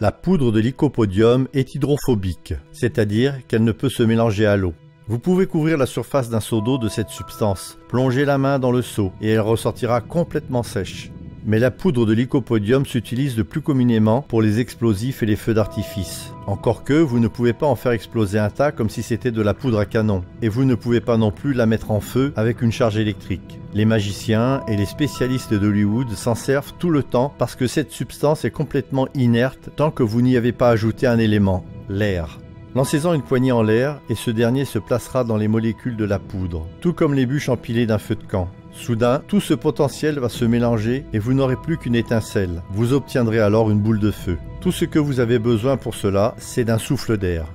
La poudre de lycopodium est hydrophobique, c'est-à-dire qu'elle ne peut se mélanger à l'eau. Vous pouvez couvrir la surface d'un seau d'eau de cette substance, plonger la main dans le seau et elle ressortira complètement sèche. Mais la poudre de lycopodium s'utilise le plus communément pour les explosifs et les feux d'artifice. Encore que vous ne pouvez pas en faire exploser un tas comme si c'était de la poudre à canon. Et vous ne pouvez pas non plus la mettre en feu avec une charge électrique. Les magiciens et les spécialistes d'Hollywood s'en servent tout le temps parce que cette substance est complètement inerte tant que vous n'y avez pas ajouté un élément, l'air. Lancez-en une poignée en l'air et ce dernier se placera dans les molécules de la poudre, tout comme les bûches empilées d'un feu de camp. Soudain, tout ce potentiel va se mélanger et vous n'aurez plus qu'une étincelle. Vous obtiendrez alors une boule de feu. Tout ce que vous avez besoin pour cela, c'est d'un souffle d'air.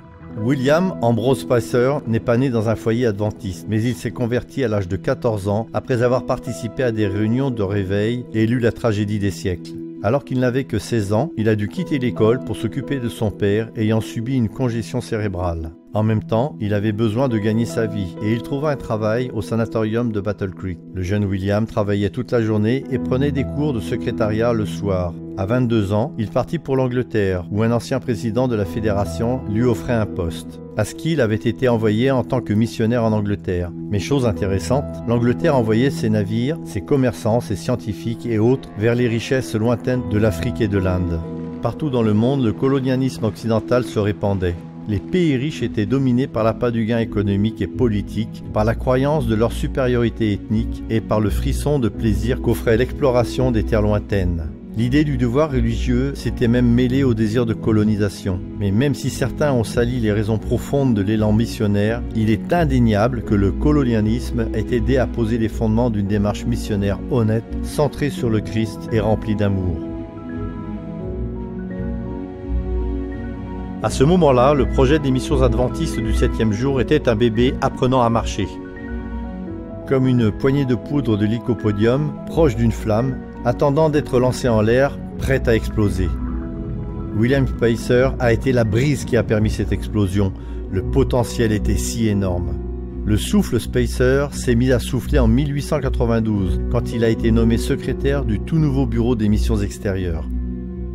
William Ambrose Spicer n'est pas né dans un foyer adventiste, mais il s'est converti à l'âge de 14 ans après avoir participé à des réunions de réveil et lu la tragédie des siècles. Alors qu'il n'avait que 16 ans, il a dû quitter l'école pour s'occuper de son père ayant subi une congestion cérébrale. En même temps, il avait besoin de gagner sa vie et il trouva un travail au sanatorium de Battle Creek. Le jeune William travaillait toute la journée et prenait des cours de secrétariat le soir. À 22 ans, il partit pour l'Angleterre, où un ancien président de la fédération lui offrait un poste. Askill avait été envoyé en tant que missionnaire en Angleterre. Mais chose intéressante, l'Angleterre envoyait ses navires, ses commerçants, ses scientifiques et autres vers les richesses lointaines de l'Afrique et de l'Inde. Partout dans le monde, le colonialisme occidental se répandait. Les pays riches étaient dominés par l'appât du gain économique et politique, par la croyance de leur supériorité ethnique et par le frisson de plaisir qu'offrait l'exploration des terres lointaines. L'idée du devoir religieux s'était même mêlée au désir de colonisation. Mais même si certains ont sali les raisons profondes de l'élan missionnaire, il est indéniable que le colonialisme ait aidé à poser les fondements d'une démarche missionnaire honnête, centrée sur le Christ et remplie d'amour. À ce moment-là, le projet des missions adventistes du 7e jour était un bébé apprenant à marcher. Comme une poignée de poudre de lycopodium, proche d'une flamme, attendant d'être lancée en l'air, prête à exploser. William Spicer a été la brise qui a permis cette explosion. Le potentiel était si énorme. Le souffle Spicer s'est mis à souffler en 1892, quand il a été nommé secrétaire du tout nouveau bureau des missions extérieures.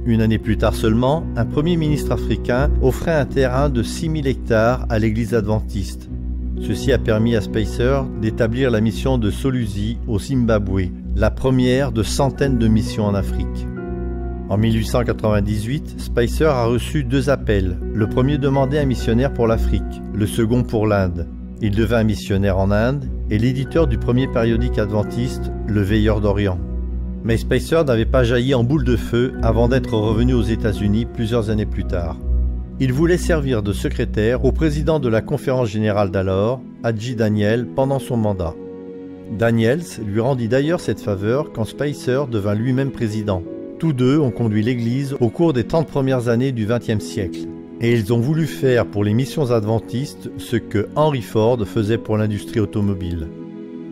Une année plus tard seulement, un premier ministre africain offrait un terrain de 6000 hectares à l'église adventiste. Ceci a permis à Spicer d'établir la mission de Solusi au Zimbabwe, la première de centaines de missions en Afrique. En 1898, Spicer a reçu 2 appels. Le premier demandait un missionnaire pour l'Afrique, le second pour l'Inde. Il devint missionnaire en Inde et l'éditeur du premier périodique adventiste, Le Veilleur d'Orient. Mais Spicer n'avait pas jailli en boule de feu avant d'être revenu aux États-Unis plusieurs années plus tard. Il voulait servir de secrétaire au président de la conférence générale d'alors, Hadji Daniels, pendant son mandat. Daniels lui rendit d'ailleurs cette faveur quand Spicer devint lui-même président. Tous deux ont conduit l'Église au cours des 30 premières années du XXe siècle. Et ils ont voulu faire pour les missions adventistes ce que Henry Ford faisait pour l'industrie automobile.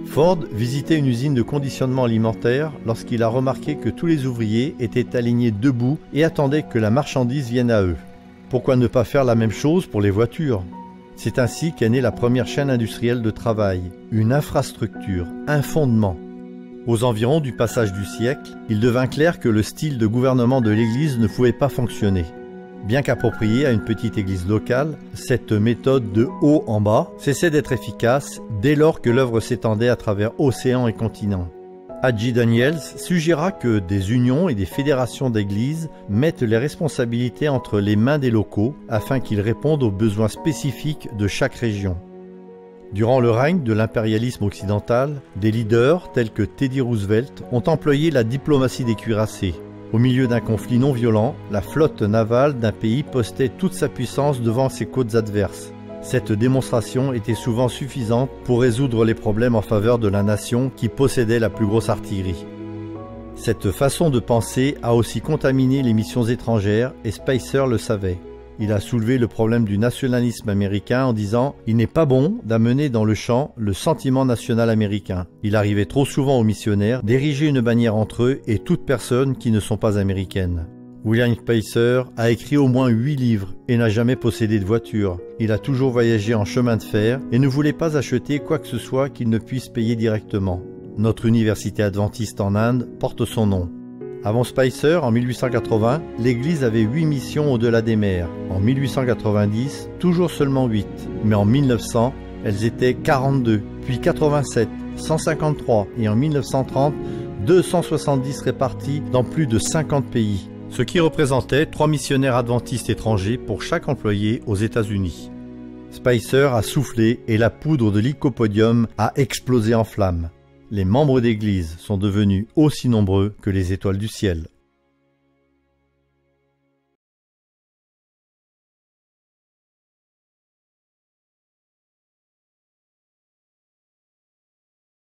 Ford visitait une usine de conditionnement alimentaire lorsqu'il a remarqué que tous les ouvriers étaient alignés debout et attendaient que la marchandise vienne à eux. Pourquoi ne pas faire la même chose pour les voitures? C'est ainsi qu'est née la première chaîne industrielle de travail, une infrastructure, un fondement. Aux environs du passage du siècle, il devint clair que le style de gouvernement de l'Église ne pouvait pas fonctionner. Bien qu'appropriée à une petite église locale, cette méthode de haut en bas cessait d'être efficace dès lors que l'œuvre s'étendait à travers océans et continents. Hadji Daniels suggéra que des unions et des fédérations d'églises mettent les responsabilités entre les mains des locaux afin qu'ils répondent aux besoins spécifiques de chaque région. Durant le règne de l'impérialisme occidental, des leaders tels que Teddy Roosevelt ont employé la diplomatie des cuirassés. Au milieu d'un conflit non violent, la flotte navale d'un pays postait toute sa puissance devant ses côtes adverses. Cette démonstration était souvent suffisante pour résoudre les problèmes en faveur de la nation qui possédait la plus grosse artillerie. Cette façon de penser a aussi contaminé les missions étrangères et Spicer le savait. Il a soulevé le problème du nationalisme américain en disant « Il n'est pas bon d'amener dans le champ le sentiment national américain. Il arrivait trop souvent aux missionnaires d'ériger une bannière entre eux et toutes personnes qui ne sont pas américaines. » William Spicer a écrit au moins 8 livres et n'a jamais possédé de voiture. Il a toujours voyagé en chemin de fer et ne voulait pas acheter quoi que ce soit qu'il ne puisse payer directement. Notre université adventiste en Inde porte son nom. Avant Spicer, en 1880, l'Église avait 8 missions au-delà des mers. En 1890, toujours seulement 8. Mais en 1900, elles étaient 42, puis 87, 153 et en 1930, 270 réparties dans plus de 50 pays. Ce qui représentait 3 missionnaires adventistes étrangers pour chaque employé aux États-Unis. Spicer a soufflé et la poudre de lycopodium a explosé en flammes. Les membres d'église sont devenus aussi nombreux que les étoiles du ciel.